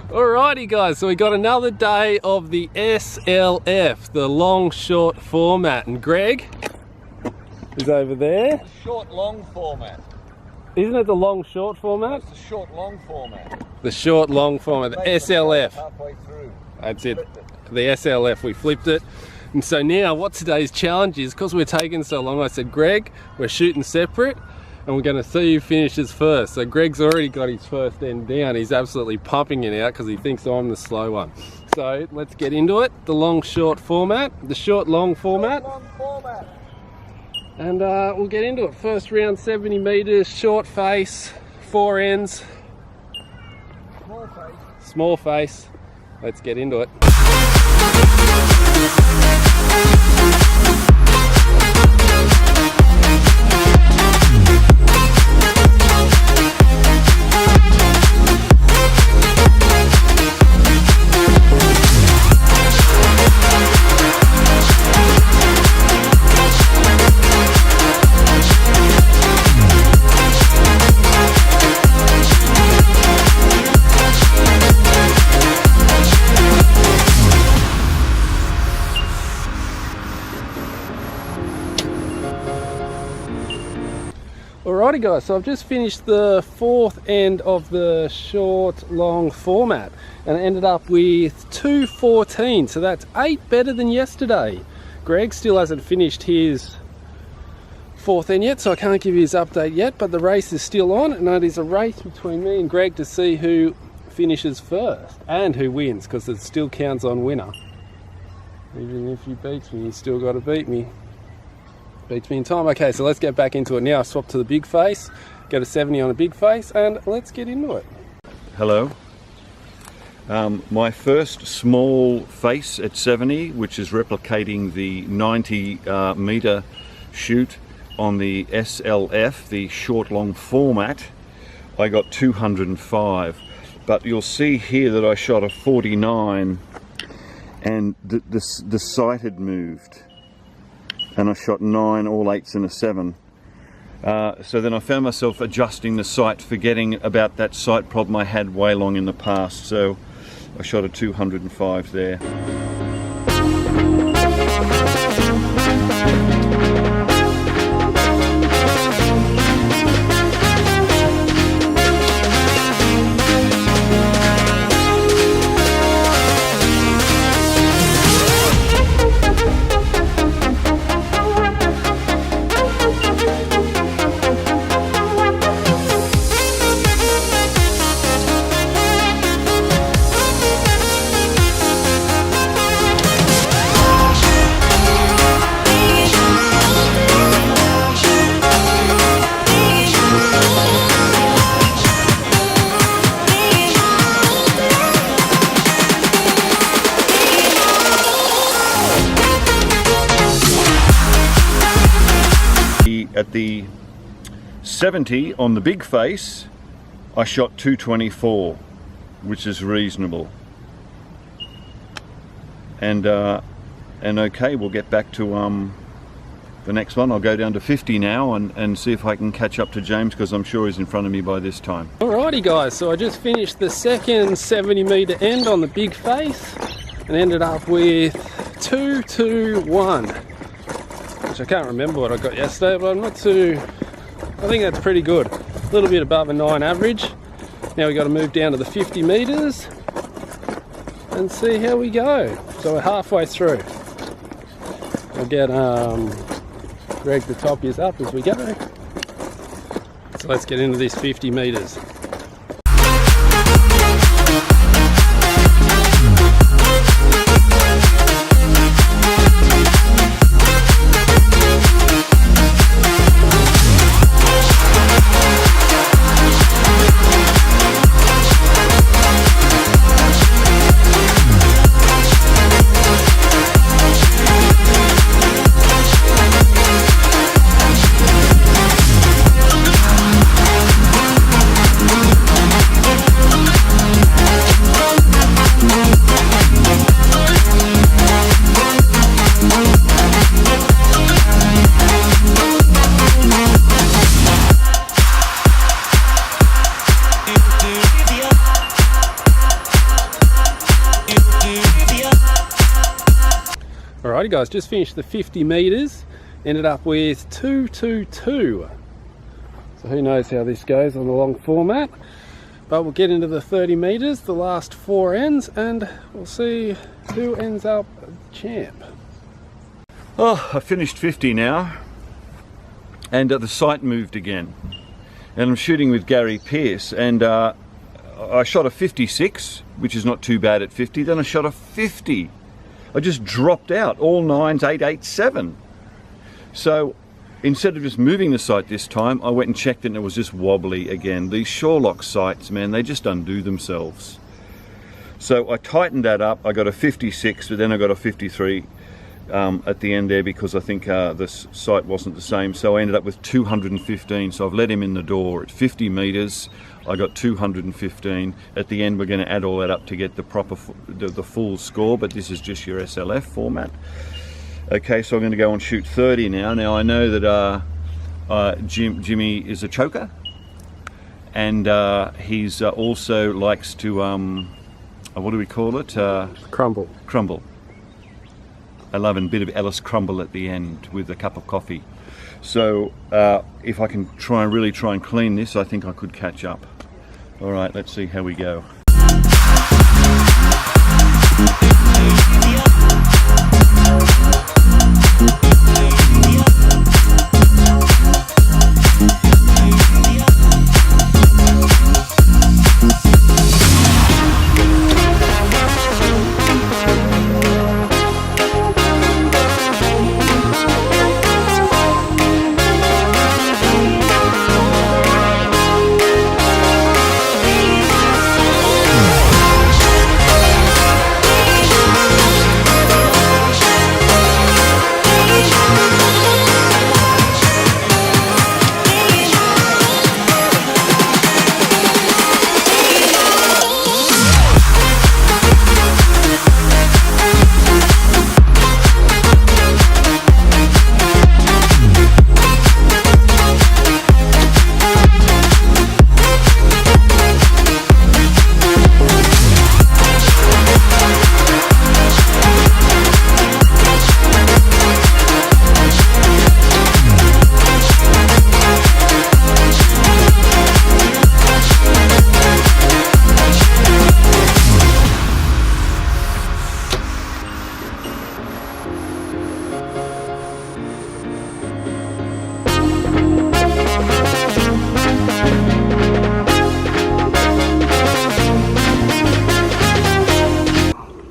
Alrighty guys, so we got another day of the SLF, the long short format, and Greg is over there. Short long format. Isn't it the long short format? It's the short long format. The short long format, the SLF. Halfway through. That's it. The SLF, we flipped it. And so now what today's challenge is, because we're taking so long, I said, Greg, we're shooting separate and we're going to see who finishes first. So Greg's already got his first end down. He's absolutely pumping it out because he thinks I'm the slow one. So let's get into it. The long short format, the short long format. Long format. And we'll get into it. First round, 70 meters, short face, 4 ends. Small face. Small face. Let's get into it. Alrighty guys, so I've just finished the 4th end of the short long format and I ended up with 2:14, so that's 8 better than yesterday. Greg still hasn't finished his 4th end yet, so I can't give you his update yet, but the race is still on and it is a race between me and Greg to see who finishes first and who wins, because it still counts on winner. Even if you beat me, you still got to beat me. Beats me in time. Okay, so let's get back into it now. Swap to the big face, go to 70 on a big face, and let's get into it. Hello. My first small face at 70, which is replicating the 90 meter shoot on the SLF, the short long format, I got 205. But you'll see here that I shot a 49 and the sight had moved. And I shot 9 all 8s and a 7. So then I found myself adjusting the sight, forgetting about that sight problem I had way long in the past. So I shot a 205 there. At the 70 on the big face, I shot 224, which is reasonable. And okay, we'll get back to the next one. I'll go down to 50 now and see if I can catch up to James, because I'm sure he's in front of me by this time. Alrighty guys, so I just finished the second 70 meter end on the big face and ended up with 221. Which I can't remember what I got yesterday, but I'm not too, I think that's pretty good. A little bit above a 9 average. Now we got to move down to the 50 meters and see how we go. So we're halfway through. I'll get Greg to top us up as we go. So let's get into this 50 meters. Alrighty guys, just finished the 50 meters, ended up with 222. So who knows how this goes on the long format, but we'll get into the 30 meters, the last 4 ends, and we'll see who ends up champ. Oh, I finished 50 now, and the sight moved again. And I'm shooting with Gary Pierce, and I shot a 56, which is not too bad at 50. Then I shot a 50. I just dropped out, all 9s, 8, 8, 7. So instead of just moving the sight this time, I went and checked it and it was just wobbly again. These Shorelock sights, man, they just undo themselves. So I tightened that up. I got a 56, but then I got a 53 at the end there because I think the sight wasn't the same. So I ended up with 215. So I've let him in the door at 50 meters. I got 215. At the end, we're going to add all that up to get the proper, the full score. But this is just your SLF format. Okay, so I'm going to go and shoot 30 now. Now I know that Jimi is a choker, and he's also likes to what do we call it? Crumble. Crumble. I love a bit of Ellis crumble at the end with a cup of coffee. So if I can really try and clean this, I think I could catch up. All right, let's see how we go.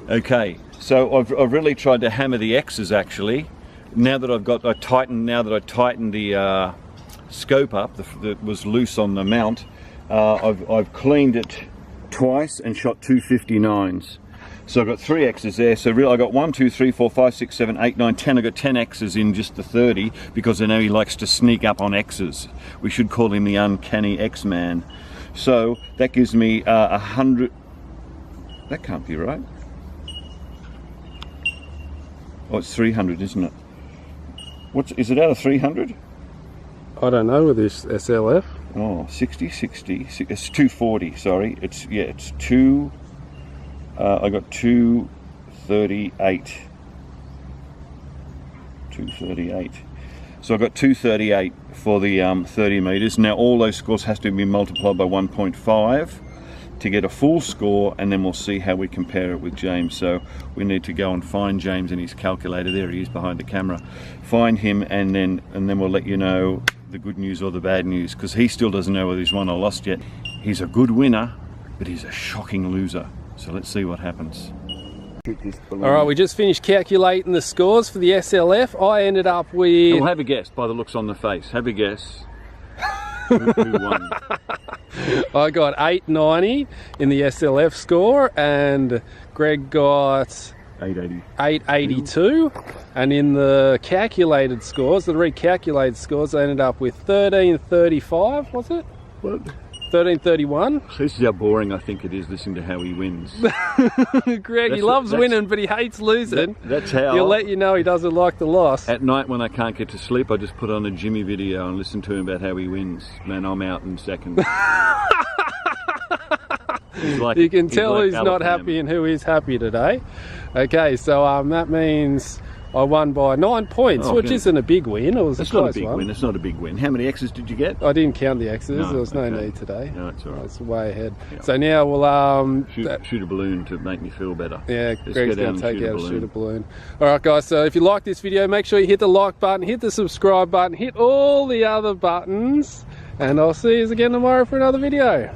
Okay, so I've really tried to hammer the X's actually. Now that I tightened the scope up that was loose on the mount, I've cleaned it twice and shot 259s. So I've got 3 X's there. So really I got 1, 2, 3, 4, 5, 6, 7, 8, 9, 10. I got 10 X's in just the 30 because I know he likes to sneak up on X's. We should call him the uncanny X-man. So that gives me 100. That can't be right. Oh, it's 300, isn't it? Is it out of 300? I don't know with this SLF. Oh, 60, 60, it's 240, sorry. It's 2, I got 238. 238. So I got 238 for the 30 meters. Now all those scores has to be multiplied by 1.5 to get a full score, and then we'll see how we compare it with James. So we need to go and find James in his calculator. There he is behind the camera. Find him, and then we'll let you know the good news or the bad news, because he still doesn't know whether he's won or lost yet. He's a good winner, but he's a shocking loser. So let's see what happens. Alright, we just finished calculating the scores for the SLF. I ended up with... We'll have a guess by the looks on the face. Have a guess. Who won? I got 890 in the SLF score, and Greg got 882. And in the calculated scores, the recalculated scores, I ended up with 1335, was it? What? 1331. This is how boring I think it is listening to how he wins. Greg, he loves winning, but he hates losing. That's how. He'll let you know he doesn't like the loss. At night when I can't get to sleep, I just put on a Jimi video and listen to him about how he wins. Man, I'm out in seconds. You can tell he's not happy and who is happy today. Okay, so that means I won by 9 points, Oh, which good. isn't a big win. It was It's a not a close big one. win. It's not a big win. How many X's did you get? I didn't count the X's. No, There was no okay. need today. No, it's all right. It's way ahead. Yeah. So now we'll Shoot a balloon to make me feel better. yeah, Let's Greg's go down going to and take out a shoot a balloon. All right, guys. So if you like this video, make sure you hit the like button, hit the subscribe button, hit all the other buttons, and I'll see you again tomorrow for another video.